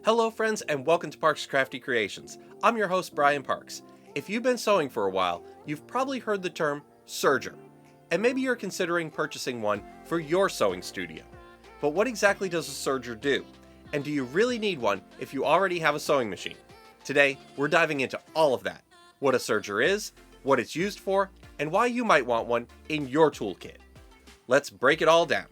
Hello friends and welcome to Parks Crafty Creations. I'm your host Brian Parks. If you've been sewing for a while, you've probably heard the term serger, and maybe you're considering purchasing one for your sewing studio. But what exactly does a serger do? And do you really need one if you already have a sewing machine? Today, we're diving into all of that. What a serger is, what it's used for, and why you might want one in your toolkit. Let's break it all down.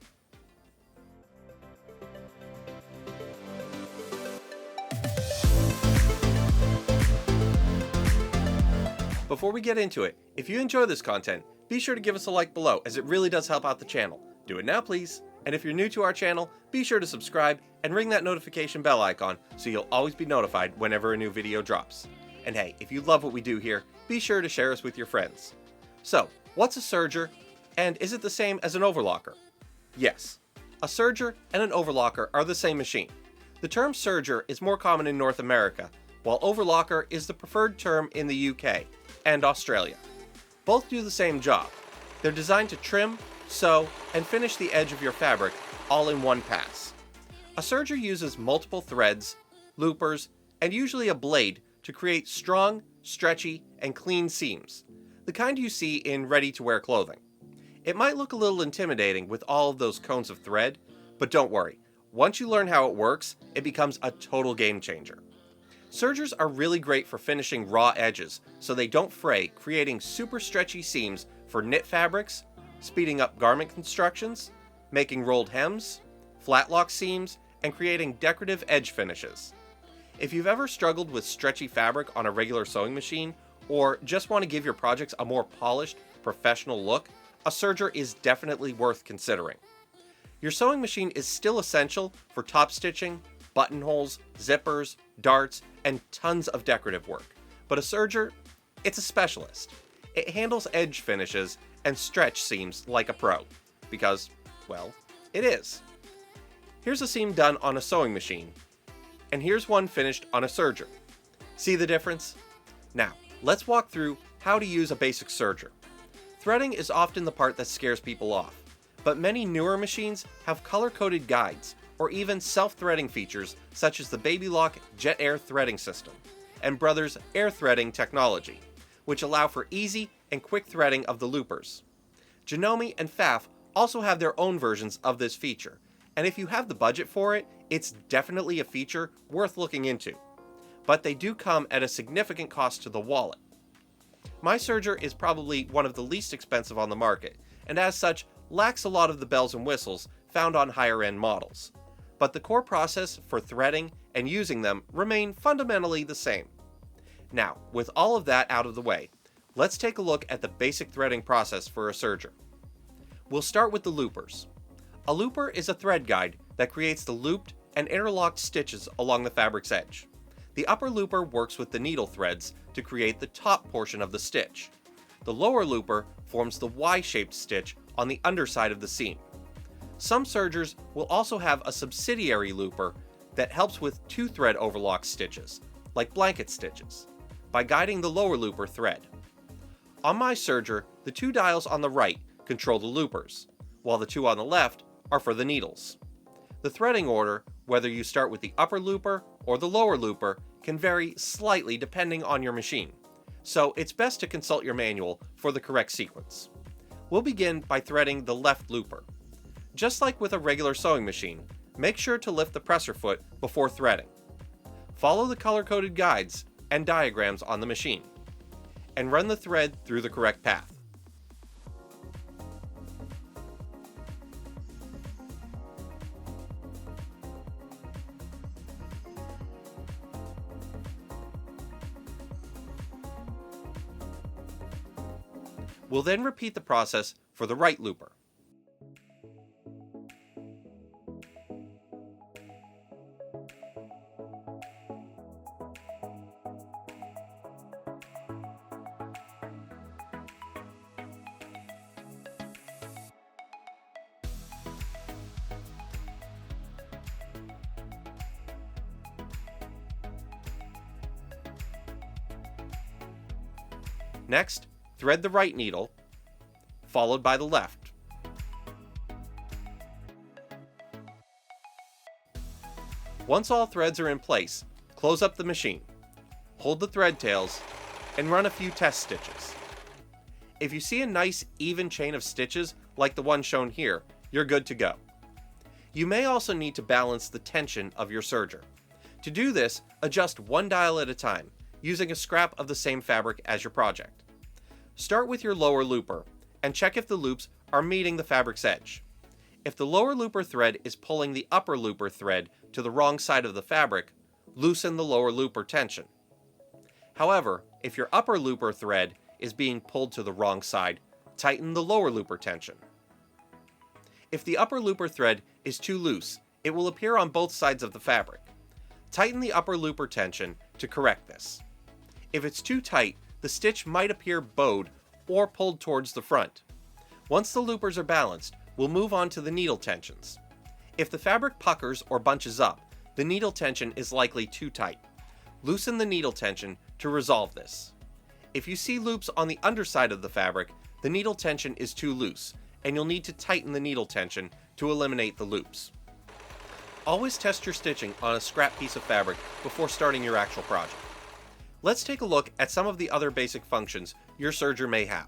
Before we get into it, if you enjoy this content, be sure to give us a like below as it really does help out the channel. Do it now please. And if you're new to our channel, be sure to subscribe and ring that notification bell icon so you'll always be notified whenever a new video drops. And hey, if you love what we do here, be sure to share us with your friends. So, what's a serger, and is it the same as an overlocker? Yes, a serger and an overlocker are the same machine. The term serger is more common in North America, while overlocker is the preferred term in the UK and Australia. Both do the same job. They're designed to trim, sew, and finish the edge of your fabric all in one pass. A serger uses multiple threads, loopers, and usually a blade to create strong, stretchy, and clean seams, the kind you see in ready-to-wear clothing. It might look a little intimidating with all of those cones of thread, but don't worry. Once you learn how it works, it becomes a total game changer. Sergers are really great for finishing raw edges so they don't fray, creating super stretchy seams for knit fabrics, speeding up garment constructions, making rolled hems, flat lock seams, and creating decorative edge finishes. If you've ever struggled with stretchy fabric on a regular sewing machine, or just want to give your projects a more polished, professional look, a serger is definitely worth considering. Your sewing machine is still essential for top stitching, buttonholes, zippers, darts, and tons of decorative work. But a serger, it's a specialist. It handles edge finishes and stretch seams like a pro. Because, well, it is. Here's a seam done on a sewing machine, and here's one finished on a serger. See the difference? Now, let's walk through how to use a basic serger. Threading is often the part that scares people off, but many newer machines have color-coded guides or even self-threading features such as the Baby Lock Jet Air threading system and Brothers Air threading technology, which allow for easy and quick threading of the loopers. Janome and Pfaff also have their own versions of this feature, and if you have the budget for it, it's definitely a feature worth looking into. But they do come at a significant cost to the wallet. My serger is probably one of the least expensive on the market, and as such, lacks a lot of the bells and whistles found on higher-end models. But the core process for threading and using them remain fundamentally the same. Now, with all of that out of the way, let's take a look at the basic threading process for a serger. We'll start with the loopers. A looper is a thread guide that creates the looped and interlocked stitches along the fabric's edge. The upper looper works with the needle threads to create the top portion of the stitch. The lower looper forms the Y-shaped stitch on the underside of the seam. Some sergers will also have a subsidiary looper that helps with two-thread overlock stitches, like blanket stitches, by guiding the lower looper thread. On my serger, the two dials on the right control the loopers, while the two on the left are for the needles. The threading order, whether you start with the upper looper or the lower looper, can vary slightly depending on your machine, so it's best to consult your manual for the correct sequence. We'll begin by threading the left looper. Just like with a regular sewing machine, make sure to lift the presser foot before threading. Follow the color-coded guides and diagrams on the machine, and run the thread through the correct path. We'll then repeat the process for the right looper. Next, thread the right needle, followed by the left. Once all threads are in place, close up the machine, hold the thread tails, and run a few test stitches. If you see a nice even chain of stitches like the one shown here, you're good to go. You may also need to balance the tension of your serger. To do this, adjust one dial at a time, using a scrap of the same fabric as your project. Start with your lower looper, and check if the loops are meeting the fabric's edge. If the lower looper thread is pulling the upper looper thread to the wrong side of the fabric, loosen the lower looper tension. However, if your upper looper thread is being pulled to the wrong side, tighten the lower looper tension. If the upper looper thread is too loose, it will appear on both sides of the fabric. Tighten the upper looper tension to correct this. If it's too tight, the stitch might appear bowed or pulled towards the front. Once the loopers are balanced, we'll move on to the needle tensions. If the fabric puckers or bunches up, the needle tension is likely too tight. Loosen the needle tension to resolve this. If you see loops on the underside of the fabric, the needle tension is too loose, and you'll need to tighten the needle tension to eliminate the loops. Always test your stitching on a scrap piece of fabric before starting your actual project. Let's take a look at some of the other basic functions your serger may have.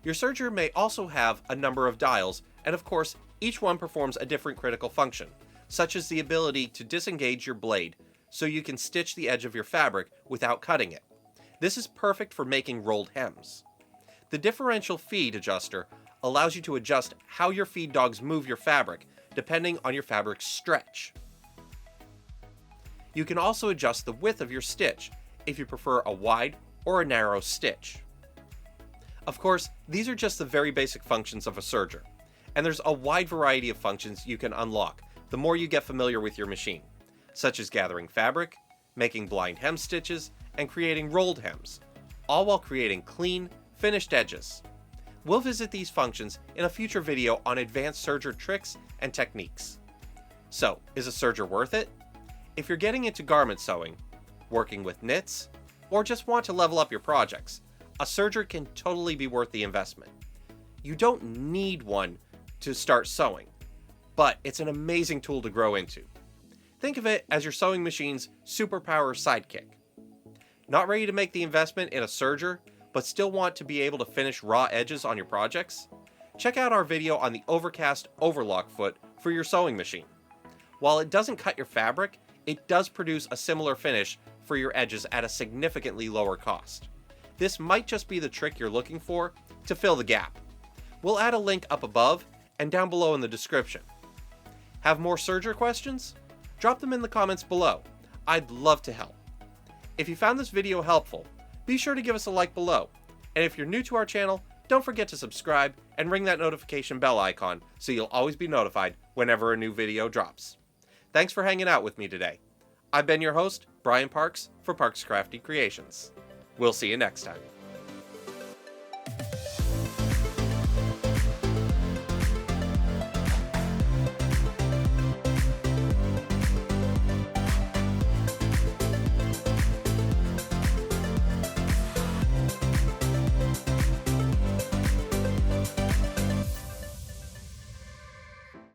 Your serger may also have a number of dials, and of course, each one performs a different critical function, such as the ability to disengage your blade so you can stitch the edge of your fabric without cutting it. This is perfect for making rolled hems. The differential feed adjuster allows you to adjust how your feed dogs move your fabric depending on your fabric's stretch. You can also adjust the width of your stitch if you prefer a wide or a narrow stitch. Of course, these are just the very basic functions of a serger, and there's a wide variety of functions you can unlock the more you get familiar with your machine, such as gathering fabric, making blind hem stitches, and creating rolled hems, all while creating clean, finished edges. We'll visit these functions in a future video on advanced serger tricks and techniques. So, is a serger worth it? If you're getting into garment sewing, working with knits, or just want to level up your projects, a serger can totally be worth the investment. You don't need one to start sewing, but it's an amazing tool to grow into. Think of it as your sewing machine's superpower sidekick. Not ready to make the investment in a serger, but still want to be able to finish raw edges on your projects? Check out our video on the overcast overlock foot for your sewing machine. While it doesn't cut your fabric, it does produce a similar finish for your edges at a significantly lower cost. This might just be the trick you're looking for to fill the gap. We'll add a link up above and down below in the description. Have more serger questions? Drop them in the comments below. I'd love to help. If you found this video helpful, be sure to give us a like below. And if you're new to our channel, don't forget to subscribe and ring that notification bell icon so you'll always be notified whenever a new video drops. Thanks for hanging out with me today. I've been your host, Brian Parks, for Parks Crafty Creations. We'll see you next time.